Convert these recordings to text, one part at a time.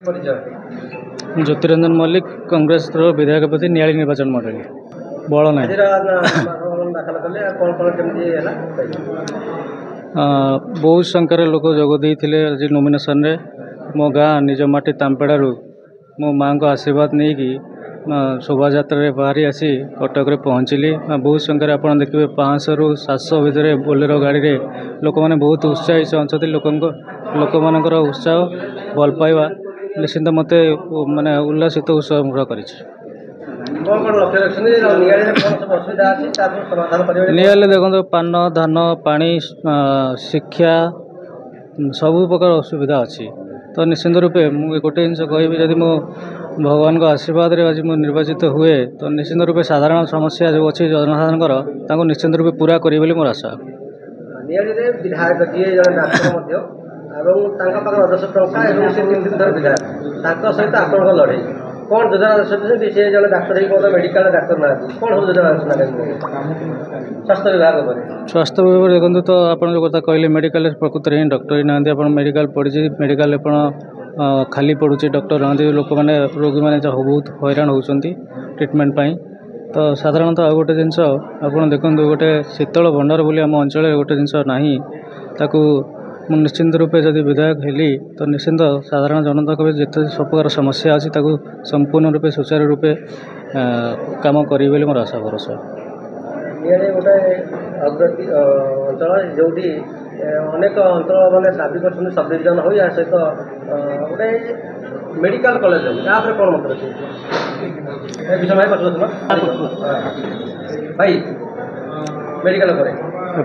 परिचय ज्योतिरंजन मल्लिक कांग्रेस विधायक प्रति न्याय निर्वाचन मंडली बल ना दाखल कले कौन कौन केमती है बहुत संख्यार लोक जोगदे आज नॉमिनेशन रे मो गाँ निज माटी तांपेड़ू मो माँ को आशीर्वाद नहीं कि शोभा यात्रा बाहरी आसी कटक रे पहुँचली। बहुत संख्यार आप देखिए 500 ରୁ 700 भितर बोलेरो गाड़ी रे लोक मैंने बहुत उत्साहित अच्छा लोक मानकर उत्साह भल पाइबा निश्चिंत मत माने उल्लासित उत्सव कर नियाले देखो पान धान पानी शिक्षा सबु प्रकार असुविधा अच्छी तो निश्चिंत रूपे मुझे गोटे जिन कहि जदि मो भगवान को आशीर्वाद रे आज मुझे निर्वाचित हुए तो निश्चिंत रूपे साधारण समस्या जो अच्छी जनसाधारण निश्चिंत रूपे पूरा करी बोली मोर आशा। विधायक जी जन सहित आप लड़े कौन योजना सी जन डाक्तर मेडिकल डाक्तर ना कौन हो योजना स्वास्थ्य विभाग स्वास्थ्य विभाग देखो तो आप जो कथा कहले मेडिकल प्रकृति में डॉक्टर ना आप मेडिकल पढ़ी मेडिकल खाली पड़ुचे डॉक्टर ना लोक मैंने रोगी मैंने बहुत हैरान होती ट्रिटमेंट पाई तो साधारणतः आ गोटे जिनस आप देखो गोटे शीतल भंडार बोली आम अंचल गोटे जिनस ना ताकू निश्चिंत रूपे जदि विधायक हेली तो निश्चिंत साधारण जनता को जिते सब प्रकार समस्या अच्छी संपूर्ण रूपे सुचारू रूपे काम करी मोर आशा भरोसा। गोटे अंचल जो अनेक अंचल मैंने दाबी कर सब डिविजन हो या सहित गोटे मेडिकल कॉलेज हो कौन मत अच्छे भाई मेडिकल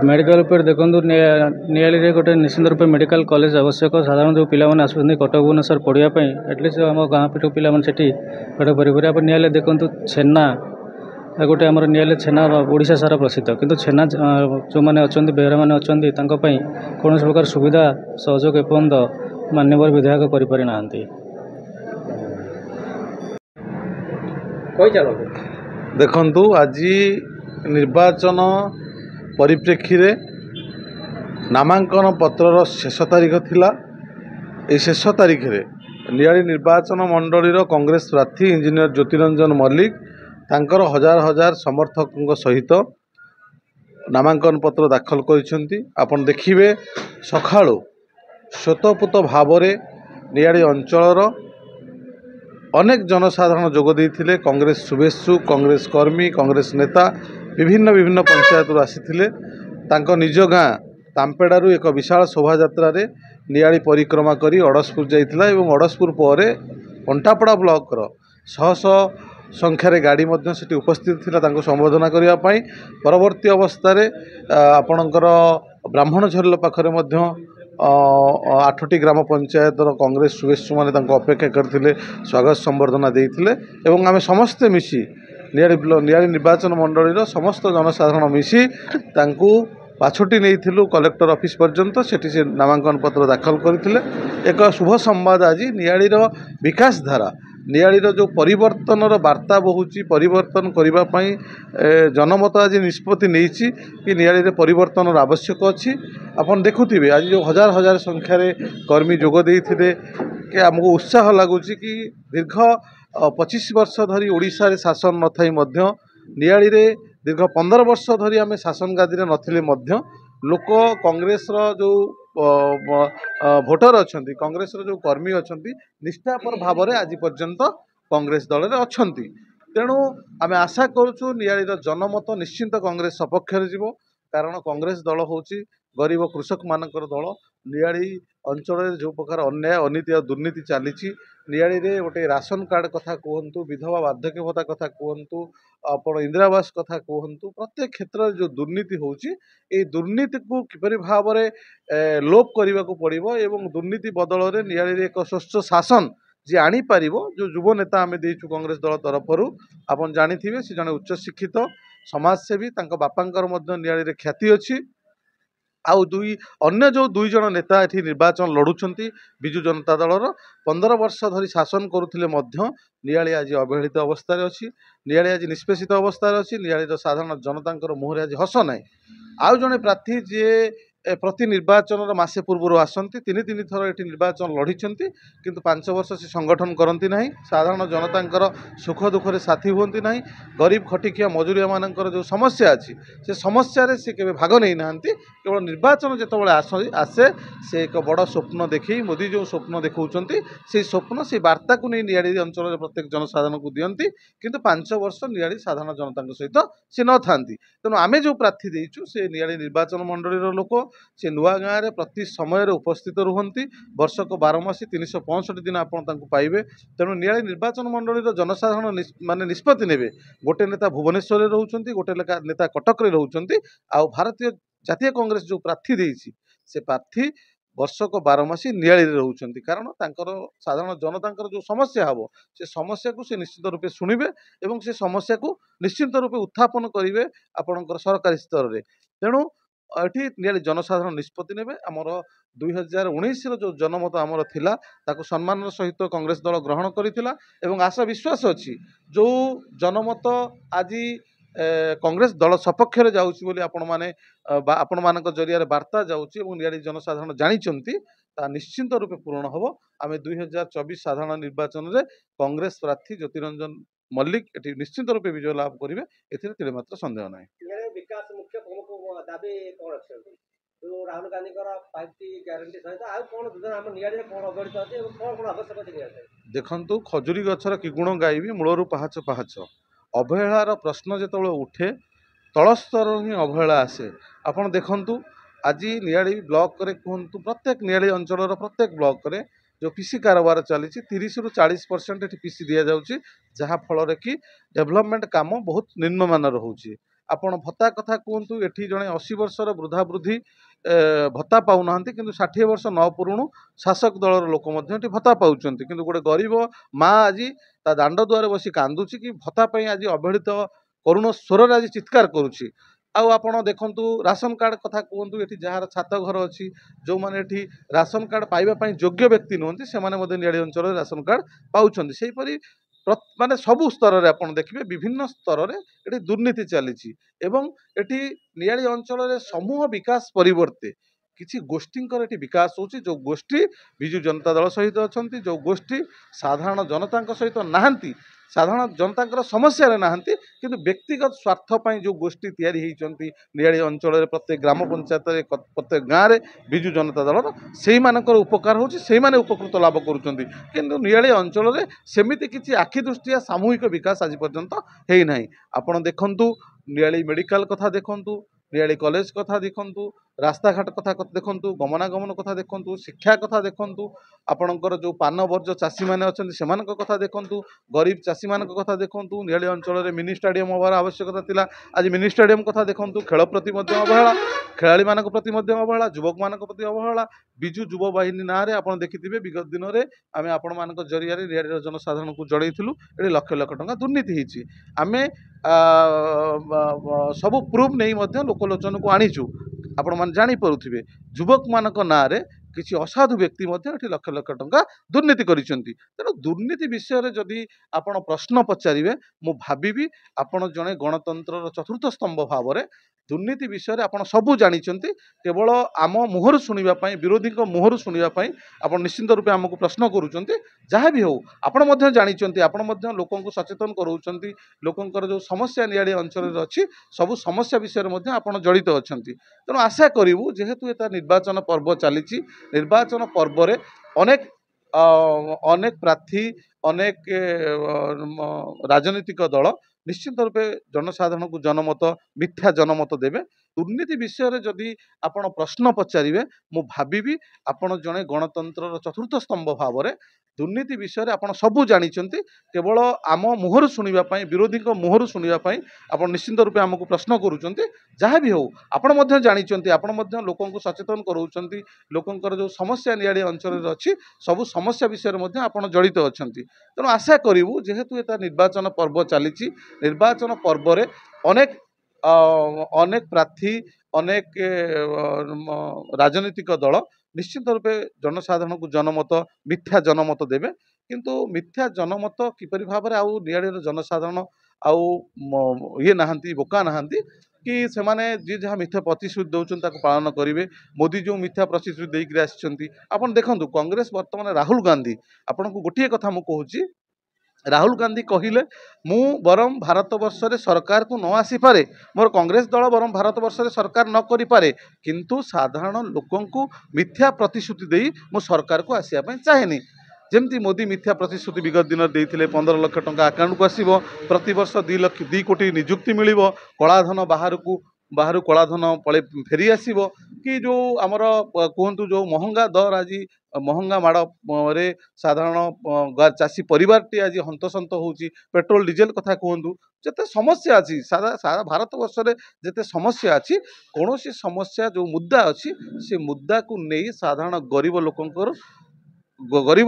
मेडिकल पर देखो नियाली गोटे निश्चिंत रूपे मेडिकल कॉलेज आवश्यक साधारण जो पिला आस कटक भुवनेश्वर पढ़ापी एटलिस्ट आम गाँ पीठ पिला पाठ पढ़ी आप नियाले देखो छेना गोटे आम नियाले छेना ओडिशा सारा प्रसिद्ध किंतु छेना जो मैंने अच्छा बेहरा मैंने अच्छा कौन प्रकार सुविधा सहयोग एपर्यंत मान्यवर विधायक करें ना देखु आज निर्वाचन परिप्रेक्षी रे नामांकन पत्रर शेष तारीख थिला। ए शेष तारीख रे नियाली निर्वाचन मंडलीर कांग्रेस प्रार्थी इंजीनियर ज्योतिरंजन मल्लिक तांकर हजार हजार समर्थकों सहित नामांकन पत्र दाखल करिसेंती। आपण देखिबे सखाळो स्वतःपूत भाव में नियाली अंचलर अनेक जनसाधारण जोग देइथिले। कांग्रेस शुभेच्छुक कांग्रेस कर्मी कांग्रेस नेता विभिन्न विभिन्न पंचायत आसीथिले। तांको निज गाँ तांपेड़ारू एक विशाल शोभा यात्रा रे नियाली परिक्रमा करी अड़सपुर जाइथिला एवं अड़सपुर पर अंटापड़ा ब्लॉक शह शह संख्यार गाड़ी मध्य सेठी उपस्थित थिला तांको संबोधना करिया पई। परवर्ती अवस्था रे आपणकर ब्राह्मणझरिल पाखरे मध्य 8टी ग्राम पंचायत कांग्रेस शुभेच्छु मैंने अपेक्षा करते स्वागत संबर्धना देते एवं आम समस्ते मिसी नियाली निर्वाचन मंडलीर समस्त जनसाधारण मिसी तांकू पाछोटी नहीं कलेक्टर ऑफिस पर्यंत सेठी से नामांकन पत्र दाखल करते। एक शुभ संवाद आज नियालीर विकास धारा नियालीर जो परिवर्तन वार्ता बहुची परिवर्तन करने जनमत आज निष्पत्ति नहीं कि नियाली परिवर्तन आवश्यक अच्छी। आपन देखुथिबे आज जो हजार हजार संख्यार कर्मी जोग देइथिले कि आमको उत्साह लगुच कि दीर्घ 25 वर्ष धरी ओडिशा रे शासन न थाई मध्य नियाली रे दीर्घ 15 वर्ष धरी आम शासन गादी रे नथिले मध्य लोक कांग्रेस जो भोटर अच्छा कांग्रेस जो कर्मी अच्छा निष्ठापर भाव में आज पर्यंत कांग्रेस दल में अच्छा। तेणु आम आशा करुचु नियालीर जनमत निश्चिंत कांग्रेस सपक्ष जीव कारण कांग्रेस दल हूँ गरीब कृषक मानकर दल। नियाली अंचल जो प्रकार अन्याय अनीति और दुर्नीति चली नियाली रे गोटे राशन कार्ड कथा कहतु विधवा वार्धक्य भत्ता कथा कहतु आपण इंदिरावास कथा कहतु प्रत्येक क्षेत्र में जो दुर्नीति होची ए दुर्नीति को किपरि भाव में लोप करने को पड़ो एवं दुर्नीति बदल में नियाली रे एक स्वच्छ शासन जी आनी पारिबो जो युव नेता आम देचु कांग्रेस दल तरफरु आपण जानिथिबे से जने उच्च शिक्षित समाजसेवी तांको बापांकर मध्य नियाली रे ख्याति अछि। आउ अन्य जो दुई जन नेता ये निर्वाचन लड़ुंट विजु जनता दलर 15 वर्ष धरी शासन करुले नियाली आज अवहेलित अवस्था अच्छी नियाली आज निष्पेषित अवस्था अच्छी नियाली साधारण जनता मुहरे आज हस ना। आउ जड़े प्रार्थी जी प्रति निर्वाचन मासे पूर्व आसती तीन थर ये निर्वाचन लड़ी किंतु 5 वर्ष से संगठन करती ना साधारण जनता सुख दुखे साथी हूँ ना गरीब खटिकिया मजुरिया मान जो समस्या अच्छी से समस्या सी के भाग नहीं ना केवल निर्वाचन जो आसे से एक बड़ स्वप्न देखी मोदी जो स्वप्न देखा से स्वप्न से वार्ता को नहीं नियाड़ी अंचल प्रत्येक जनसाधारण को दिखती किंतु 5 वर्ष नियाड़ी साधारण जनता सहित सी न था तेणु आम जो प्रार्थी देचु से नियाड़ी निर्वाचन मंडल लोक से नुआ गाँव में प्रति समय उपस्थित रुहति वर्षक 12 मास 365 दिन आपड़ पाइबे तेणु नियाड़ी निर्वाचन मंडल जनसाधारण माने निष्पत्ति नेबे गोटे नेता भुवनेश्वर रोचे गोटे नेता कटक रोचे आउ भारतीय जातीय कांग्रेस जो प्रार्थी देइछि से प्रार्थी वर्षक 12 मासी नियाड़ी रोचे कारण साधारण जनता जो समस्या हम से समस्या को से निश्चित रूपे शुणिबे एवं से समस्या को निश्चित रूपे उत्थापन करेंगे आपणकर सरकारी स्तर में तेणु ये नियाड़ी जनसाधारण निष्पत्ति नेबे आमर 2019 जो जनमत आमर थिला ताको सम्मान सहित कांग्रेस दल ग्रहण करिथिला एवं आशा विश्वास अछि जो जनमत आज कांग्रेस दल सपक्ष में जाउछि बोली आपण मानक जरिया वार्ता जाउछि एवं नियाड़ी जनसाधारण जानिचंती ता निश्चिंत रूपे पूर्ण हम आम 2024 साधारण निर्वाचन में कांग्रेस प्रार्थी ज्योतिरंजन मल्लिक एटी निश्चिंत रूपे विजय लाभ करेंगे एथिरे मात्र संदेह ना विकास मुख्य प्रमुख दाबी कौन अच्छे जो राहुल गांधी 5T ग्यारंटी सहित आउ कौन योजना हम नियाड़ी कौन अगड़ित अच्छे कौन कौन आवश्यक अच्छे देखु खजुरी गछर कि गुण गाइबी मूलरू पहाच पहाच अवहेलार प्रश्न जो उठे तलस्तर ही अवहेला आसे आपड़ देखु आज नियाड़ी ब्लॉक रे कहतु प्रत्येक नियाड़ी अंचल प्रत्येक ब्लॉक रे जो पीसी कारोबार चली 30 ରୁ 40% ये पीसी दि जाऊँगी जहाँफल कि डेभलपमेंट काम बहुत निम्नमान रोचे आपण भत्ता कथा कहतु ये जड़े 80 वर्षर वृद्धा वृद्धि भत्ता पाऊना कि 60 वर्ष न पुरुणु शासक दलर लोक भत्ता पाँच कि गोटे गरीब माँ आज ता दांड दुआरे बसी कांदुची कि भत्ता आज अवहेलित करुण स्वर आज चित्कार करुच्ची आउ आपण देखंतु राशन कार्ड कथा कहतु ये जार छात घर अच्छी जो मैंने राशन कार्ड पाइबा योग्य व्यक्ति नुहति से नियाड़ी अंचल राशन कार्ड पाँच सेहीपरि माने सबु स्तर में आप देखिए विभिन्न स्तर में ये दुर्नीति चली एटी नियाड़ी अंचल समूह विकास परिवर्ते किसी गोष्ठींकर ये विकास होची जो गोष्ठी विजु जनता दल सहित अच्छा जो गोष्ठी साधारण जनता सहित नहांती साधारण जनता समस्या नहांती किंतु व्यक्तिगत स्वार्थपाई जो गोष्ठी तैयारी होती नियाड़ी अंचल प्रत्येक ग्राम पंचायत प्रत्येक गाँव में विजु जनता दल से उपकार होची उपकृत लाभ करुँच किंतु नियाड़ी अंचल में सेमिति किसी आखि दृष्टिया सामूहिक विकास आज पर्यंत है आपण देखंतु नियाड़ी मेडिकल कथा देखंतु नियाड़ी कॉलेज कथा देखंतु रास्ता घाट कथा देखंतु गमनागमन कथा देखंतु शिक्षा कथा देखंतु आपणकर जो पान वर्ज चाषी मैंने अच्छा से कथा देखंतु गरीब चाषी मान कथा देखंतु नियाड़ी अंचल में मिनी स्टाडियम हबार आवश्यकता थिला आज मिनी स्टाडियम कथा देखंतु खेल प्रति अवहेला खेलाड़ी मान प्रति अवहेला युवक मान प्रति अवहेला विजु युव बाहिनी ना आप देखिथे विगत दिन में आम आपण मान जरिया नियाड़ी जनसाधारण को जड़ेलु ये लक्ष लक्ष टंका दुर्नीति होती आम सब प्रूफ नहीं लोकलोचन को आनीचु आपण मैंने जापे युवक मान ना किसी असाधु व्यक्ति ये लक्ष लक्ष टंका दुर्नीति करिसेंती तेणु दुर्नीति विषय में जदि आपण प्रश्न पचारे मु भावी आपण जड़े गणतंत्र चतुर्थ स्तंभ भाव में दुर्नीति विषय में आप सबू जानते केवल आम मुहर शुणापी विरोधी मुहर शुणापी आप निश्चिंत रूपे आमको प्रश्न करुँच जहाँ भी हो आपण जानते आपण लोक सचेतन कराउछंती लोकंकर जो समस्या नियाड़ी अंचल अच्छी सबू समस्या विषय में आप जड़ित अच्छा तेणु आशा करूँ जेहेतु ये निर्वाचन पर्व चली निर्वाचन पर्व में अनेक अनेक प्रार्थी अनेक राजनीतिक दल निश्चित रूपे जनसाधारण को जनमत मिथ्या जनमत देवे दुर्नीति विषय में जदि आपण प्रश्न पचारे मु भावी आपण जड़े गणतंत्र चतुर्थ स्तंभ भाव में दुर्नीति विषय में आप सबू जानते केवल आम मुहर शुणापी विरोधी मुहर शुणापी आप निश्चित रूपे आमको प्रश्न करुँच जहाँ भी हो आपण जानते आपण लोक सचेतन कराउछंती लोकंकर जो समस्या नियाड़ी अंचल अच्छी सबू समस्या विषय में आप जड़ित अच्छा तेणु आशा करूँ जेहेतु ये निर्वाचन पर्व चली निर्वाचन पर्व में अनेक अनेक प्रार्थी अनेक राजनीतिक दल निश्चित रूपे जनसाधारण को जनमत मिथ्या जनमत देवे किंतु मिथ्या जनमत किपरि भाव में आउ नियाड़ी जनसाधारण आउ ये नहांती बोका नहांती कि सेमाने जी जहाँ मिथ्या प्रतिश्रुति दौरान ताको पालन करेंगे। मोदी जो मिथ्या प्रतिश्रुति देकर आसिचंती आपण देखंतु कांग्रेस वर्तमान राहुल गांधी आपण को गोटे कथा मु कहूची राहुल गांधी कहले मु बरम भारत वर्ष रे सरकार को न आसी पारे मोर कांग्रेस दल बरम भारत वर्ष रे सरकार न करि पारे किंतु साधारण लोकन को मिथ्या प्रतिश्रुति देई मु सरकार को आसिया पय चाहेनी। जेमती मोदी मिथ्या प्रतिश्रुति विगत दिन देते 15 लाख टंका अकाउंट को आसो प्रति वर्ष 2 कोटी निजुक्ति मिल कलाधन बाहर कलाधन पड़े फेरी आसो कि जो आमर कहतु जो महंगा दर आज महंगा माड़ रे साधारण चाषी परिवार टी आज हंतसंत होची पेट्रोल डीजेल कथा कहतु जिते समस्या अच्छी सारा भारत वर्ष रे जिते समस्या अच्छी कौन समस्या जो मुद्दा अच्छी से मुद्दा को नहीं साधारण गरीब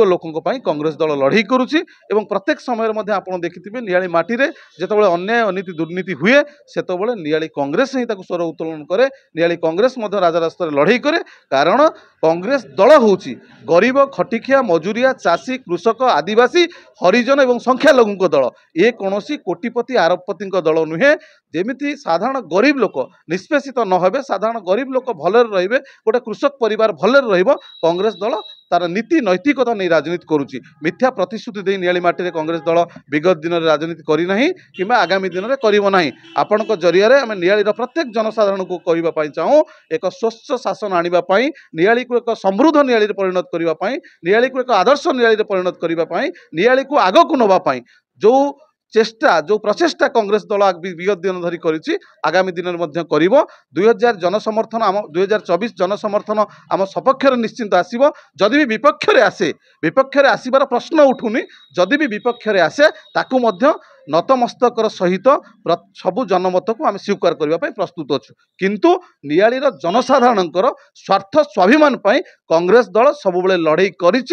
लोकों कांग्रेस दल लड़ाई करुच्ची एवं प्रत्येक समय आपड़ देखिथे नियाली माटी रे जितेबाला अन्याय अनीति दुर्नीति हुए सेतबले नियाली कांग्रेस ही स्वर उत्तोलन करे नियाली कांग्रेस राजरास्ता लड़ाई करे कारण कांग्रेस दल होची गरीब खटिखिया मजुरिया चाषी कृषक आदिवासी हरिजन एवं संख्यालघु दल ये कौन कोटिपति आरबपति दल नुहे जेमिति साधारण गरीब लोक निष्पेषित न होबे साधारण गरीब लोक भले रहिबे गोटे कृषक परिवार भले रहिबो कांग्रेस दल तार नीति नैतिकता नहीं राजनीति करुच्ची मिथ्या प्रतिश्रुति दे नियाली माटी कांग्रेस दल विगत दिन में राजनीति करना कि आगामी दिन में करना आपण जरिया आम नियाली प्रत्येक जनसाधारण को कहवाई चाहूँ एक स्वच्छ शासन आने नियाली को एक समृद्ध नियाली परिणत करने नियाली को एक आदर्श नियाली परिणत करने नियाली को आग को नापी जो चेष्टा जो प्रचेष्टा कांग्रेस दल विगत दिन धरी करिछि आगामी दिन में 2000 जनसमर्थन आम 2024 जनसमर्थन आम सपक्ष निश्चिंत आसीबो जदि भी विपक्ष आसबार प्रश्न उठुनी जदि भी विपक्ष आसे ताकू मध्य नतमस्तकर सहित सबु जनमत को आम स्वीकार करने प्रस्तुत अच्छु किंतु नियालीर जनसाधारणकर स्वार्थ स्वाभिमान कांग्रेस दल सबुबले लड़ाई करिछि।